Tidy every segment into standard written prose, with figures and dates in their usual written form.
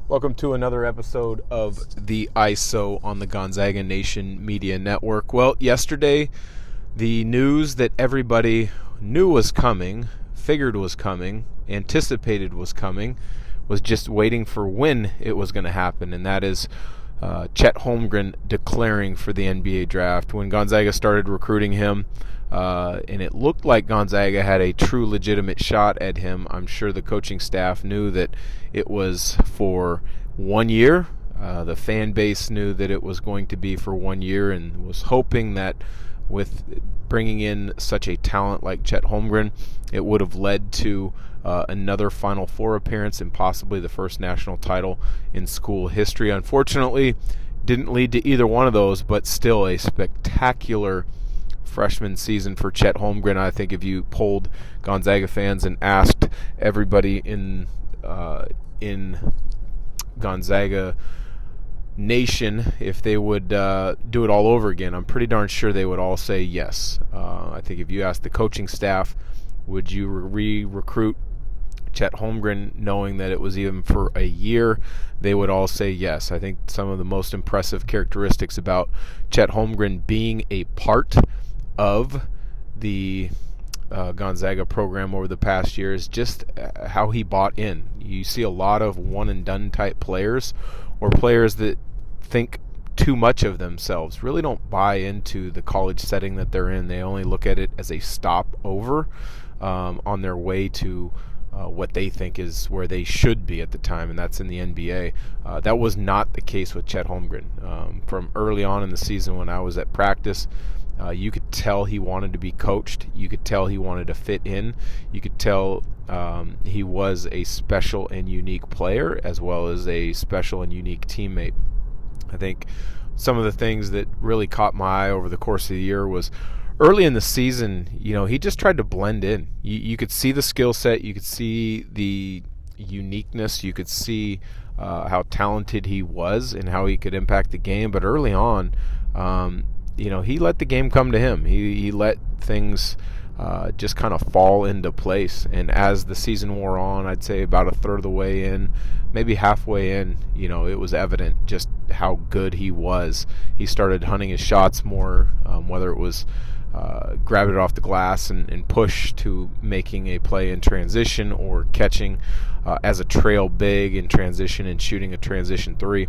Welcome to another episode of the Iso on the Gonzaga Nation Media Network. Well, yesterday, the news that everybody knew was coming, figured was coming, anticipated was coming, was just waiting for when it was going to happen, and that is Chet Holmgren declaring for the NBA draft. When Gonzaga started recruiting him, and it looked like Gonzaga had a true legitimate shot at him, I'm sure the coaching staff knew that it was for 1 year. The fan base knew that it was going to be for 1 year and was hoping that with bringing in such a talent like Chet Holmgren, it would have led to another Final Four appearance and possibly the first national title in school history. Unfortunately, didn't lead to either one of those, but still a spectacular freshman season for Chet Holmgren. I think if you polled Gonzaga fans and asked everybody in Gonzaga Nation if they would do it all over again, I'm pretty darn sure they would all say yes. I think if you asked the coaching staff, would you re-recruit Chet Holmgren knowing that it was even for a year, they would all say yes. I think some of the most impressive characteristics about Chet Holmgren being a part of the Gonzaga program over the past year is just how he bought in. You see a lot of one-and-done type players, or players that think too much of themselves, really don't buy into the college setting that they're in. They only look at it as a stopover on their way to what they think is where they should be at the time, and that's in the NBA. That was not the case with Chet Holmgren. From early on in the season when I was at practice, you could tell he wanted to be coached. You could tell he wanted to fit in. You could tell he was a special and unique player as well as a special and unique teammate. I think some of the things that really caught my eye over the course of the year was early in the season, he just tried to blend in. You could see the skill set. You could see the uniqueness. You could see how talented he was and how he could impact the game. But early on, he let the game come to him. He let things just kind of fall into place. And as the season wore on, I'd say about a third of the way in, maybe halfway in, it was evident just how good he was. He started hunting his shots more, whether it was grabbing it off the glass and push to making a play in transition or catching as a trail big in transition and shooting a transition three.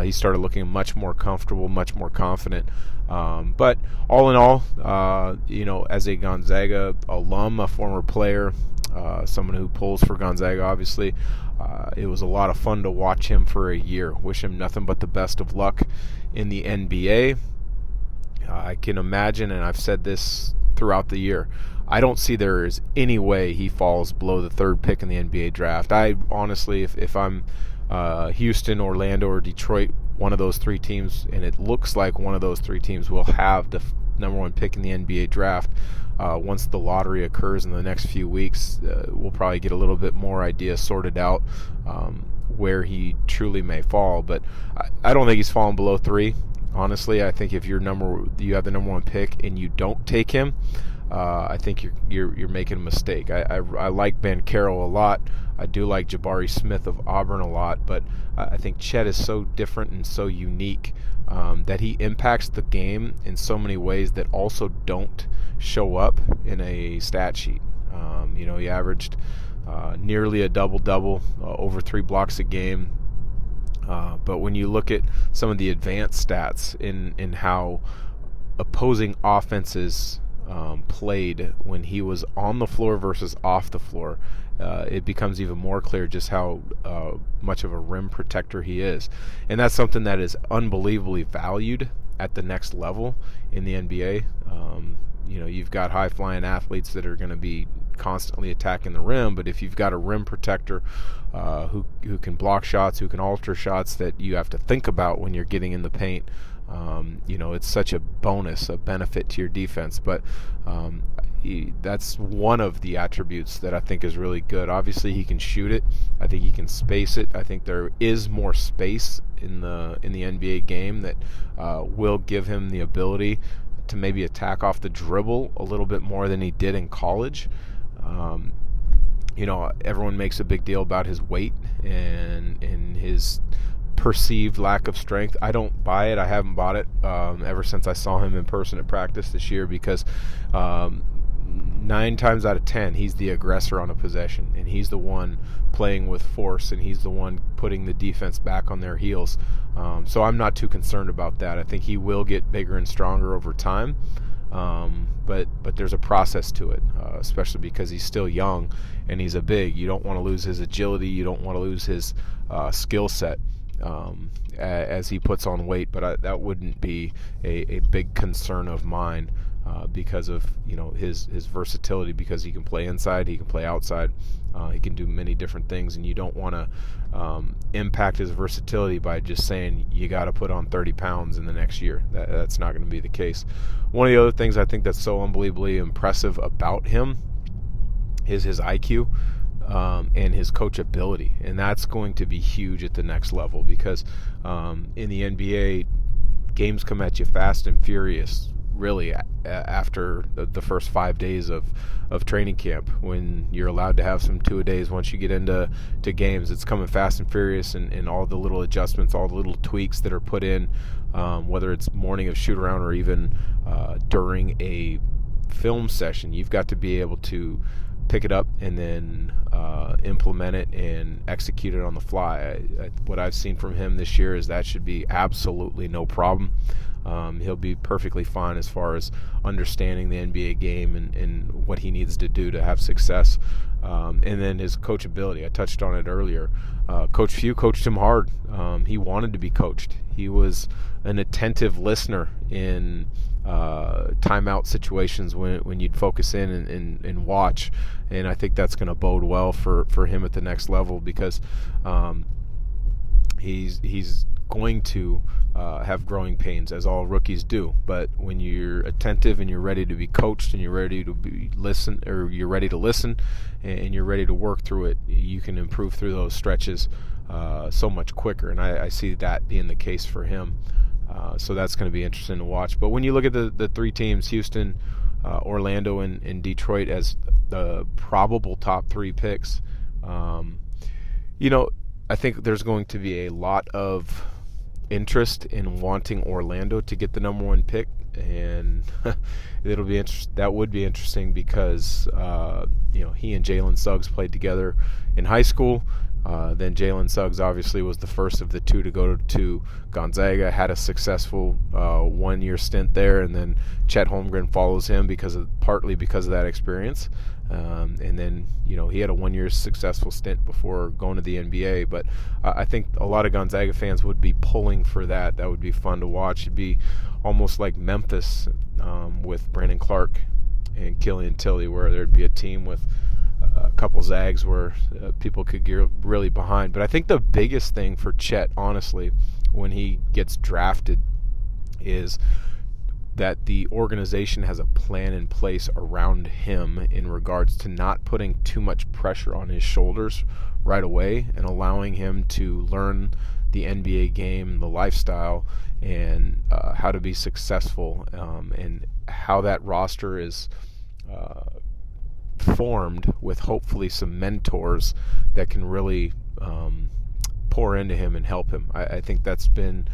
He started looking much more comfortable, much more confident. But all in all, as a Gonzaga alum, a former player, someone who pulls for Gonzaga, obviously, it was a lot of fun to watch him for a year. Wish him nothing but the best of luck in the NBA. I can imagine, and I've said this throughout the year, I don't see there is any way he falls below the third pick in the NBA draft. I honestly, if I'm Houston, Orlando, or Detroit, one of those three teams, and it looks like one of those three teams will have the number one pick in the NBA draft, once the lottery occurs in the next few weeks, we'll probably get a little bit more idea sorted out where he truly may fall. But I don't think he's fallen below three. Honestly, I think if you have the number one pick and you don't take him, I think you're making a mistake. I like Ben Carroll a lot. I do like Jabari Smith of Auburn a lot, but I think Chet is so different and so unique that he impacts the game in so many ways that also don't show up in a stat sheet. He averaged nearly a double-double, over 3 blocks a game. But when you look at some of the advanced stats in how opposing offenses played when he was on the floor versus off the floor, it becomes even more clear just how much of a rim protector he is. And that's something that is unbelievably valued at the next level in the NBA. You've got high-flying athletes that are going to be constantly attacking the rim, but if you've got a rim protector who can block shots, who can alter shots that you have to think about when you're getting in the paint, it's such a bonus, a benefit to your defense. But that's one of the attributes that I think is really good. Obviously, he can shoot it. I think he can space it. I think there is more space in the NBA game that will give him the ability to maybe attack off the dribble a little bit more than he did in college. everyone makes a big deal about his weight and his perceived lack of strength. I don't buy it. I haven't bought it ever since I saw him in person at practice this year, because 9 times out of 10 he's the aggressor on a possession, and he's the one playing with force, and he's the one putting the defense back on their heels. So I'm not too concerned about that. I think he will get bigger and stronger over time, but there's a process to it, especially because he's still young and he's a big. You don't want to lose his agility. You don't want to lose his skill set as he puts on weight, but that wouldn't be a big concern of mine because of his versatility, because he can play inside, he can play outside, he can do many different things, and you don't want to impact his versatility by just saying you got to put on 30 pounds in the next year. That's not going to be the case. One of the other things I think that's so unbelievably impressive about him is his IQ. And his coachability, and that's going to be huge at the next level, because in the NBA, games come at you fast and furious, really, after the first 5 days of training camp, when you're allowed to have some two-a-days. Once you get into games, it's coming fast and furious, and all the little adjustments, all the little tweaks that are put in, whether it's morning of shoot-around or even during a film session, you've got to be able to pick it up and then implement it and execute it on the fly. What I've seen from him this year is that should be absolutely no problem. He'll be perfectly fine as far as understanding the NBA game and what he needs to do to have success. And then his coachability, I touched on it earlier. Coach Few coached him hard. He wanted to be coached. He was an attentive listener in timeout situations when you'd focus in and watch, and I think that's going to bode well for him at the next level, because he's going to have growing pains, as all rookies do. But when you're attentive and you're ready to be coached and you're ready to listen and you're ready to work through it, you can improve through those stretches so much quicker, and I see that being the case for him. So that's going to be interesting to watch. But when you look at the 3 teams, Houston, Orlando, and Detroit, as the probable top 3 picks, I think there's going to be a lot of interest in wanting Orlando to get the number 1 pick, and it'll be that would be interesting, because he and Jalen Suggs played together in high school. Then Jalen Suggs obviously was the first of the 2 to go to Gonzaga, had a successful 1-year stint there, and then Chet Holmgren follows him partly because of that experience. And then he had a 1-year successful stint before going to the NBA. But I think a lot of Gonzaga fans would be pulling for that. That would be fun to watch. It'd be almost like Memphis with Brandon Clark and Killian Tilly, where there'd be a team with a couple Zags where people could get really behind. But I think the biggest thing for Chet, honestly, when he gets drafted, is that the organization has a plan in place around him in regards to not putting too much pressure on his shoulders right away, and allowing him to learn the NBA game, the lifestyle, and how to be successful, and how that roster is formed with hopefully some mentors that can really pour into him and help him. I think that's been,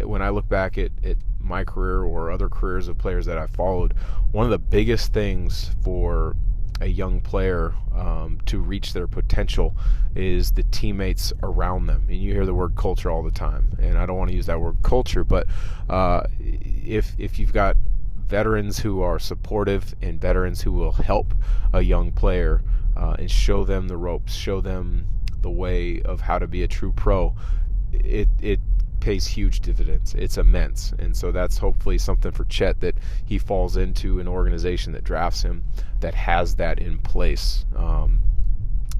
when I look back at my career or other careers of players that I followed, one of the biggest things for a young player to reach their potential is the teammates around them. And you hear the word culture all the time, and I don't want to use that word culture, but if you've got veterans who are supportive and veterans who will help a young player and show them the ropes, show them the way of how to be a true pro, it pays huge dividends. It's immense. And so that's hopefully something for Chet, that he falls into an organization that drafts him that has that in place.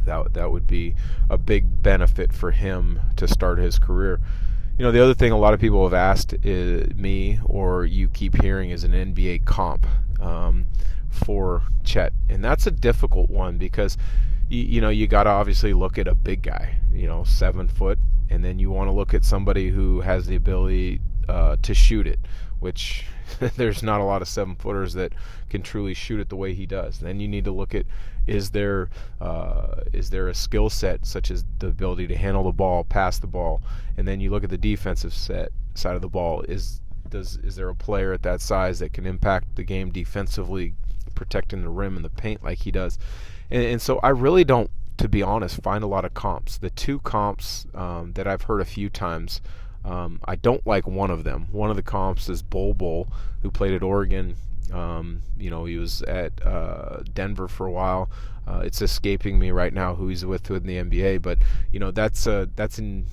That would be a big benefit for him to start his career. The other thing a lot of people have asked me, or you keep hearing, is an NBA comp for Chet. And that's a difficult one, because you got to obviously look at a big guy, 7 foot, and then you want to look at somebody who has the ability to shoot it, which there's not a lot of 7-footers that can truly shoot it the way he does. Then you need to look at, is there a skill set such as the ability to handle the ball, pass the ball, and then you look at the defensive side of the ball. Is there a player at that size that can impact the game defensively, protecting the rim and the paint like he does? And so I really don't, to be honest, find a lot of comps. The two comps that I've heard a few times, I don't like one of them. One of the comps is Bol, who played at Oregon. He was at Denver for a while. It's escaping me right now who he's with in the NBA, but that's in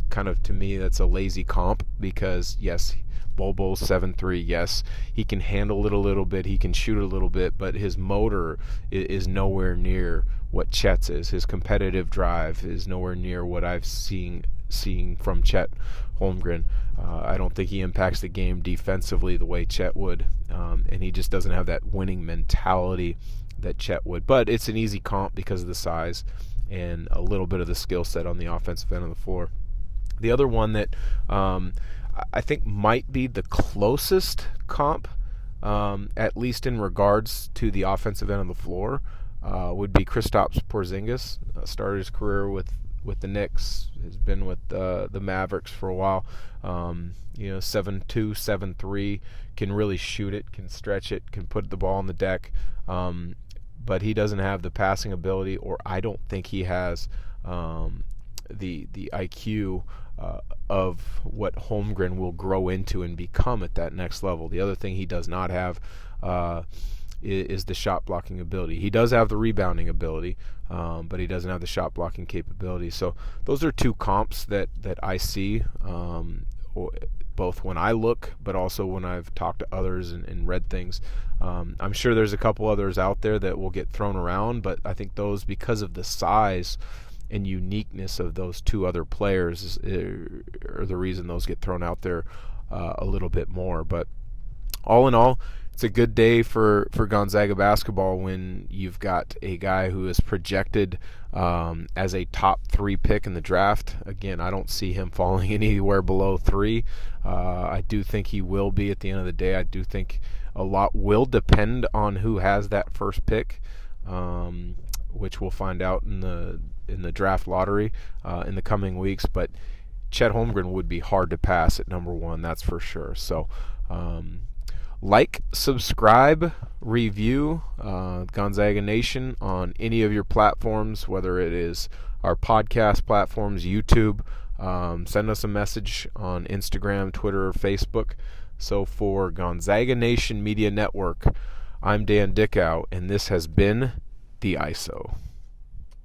kind of, to me, that's a lazy comp, because yes, Bol's 7'3", yes, he can handle it a little bit, he can shoot a little bit, but his motor is nowhere near what Chet's is. His competitive drive is nowhere near what I've seen from Chet Holmgren. I don't think he impacts the game defensively the way Chet would, and he just doesn't have that winning mentality that Chet would. But it's an easy comp because of the size and a little bit of the skill set on the offensive end of the floor. The other one that I think might be the closest comp, at least in regards to the offensive end of the floor, would be Kristaps Porzingis. Started his career with the Knicks, has been with the Mavericks for a while. 7'2", 7'3", can really shoot it, can stretch it, can put the ball on the deck, but he doesn't have the passing ability, or I don't think he has the IQ of what Holmgren will grow into and become at that next level. The other thing he does not have is the shot blocking ability. He does have the rebounding ability, but he doesn't have the shot blocking capability. So those are two comps that I see, both when I look, but also when I've talked to others and read things. I'm sure there's a couple others out there that will get thrown around, but I think those, because of the size and uniqueness of those two other players, are the reason those get thrown out there a little bit more. But all in all, it's a good day for Gonzaga basketball when you've got a guy who is projected as a top 3 pick in the draft. Again, I don't see him falling anywhere below 3. I do think he will be at the end of the day. I do think a lot will depend on who has that first pick, which we'll find out in the draft lottery in the coming weeks. But Chet Holmgren would be hard to pass at number 1, that's for sure. So like, subscribe, review Gonzaga Nation on any of your platforms, whether it is our podcast platforms, YouTube. Send us a message on Instagram, Twitter, or Facebook. So for Gonzaga Nation Media Network, I'm Dan Dickau, and this has been the Iso.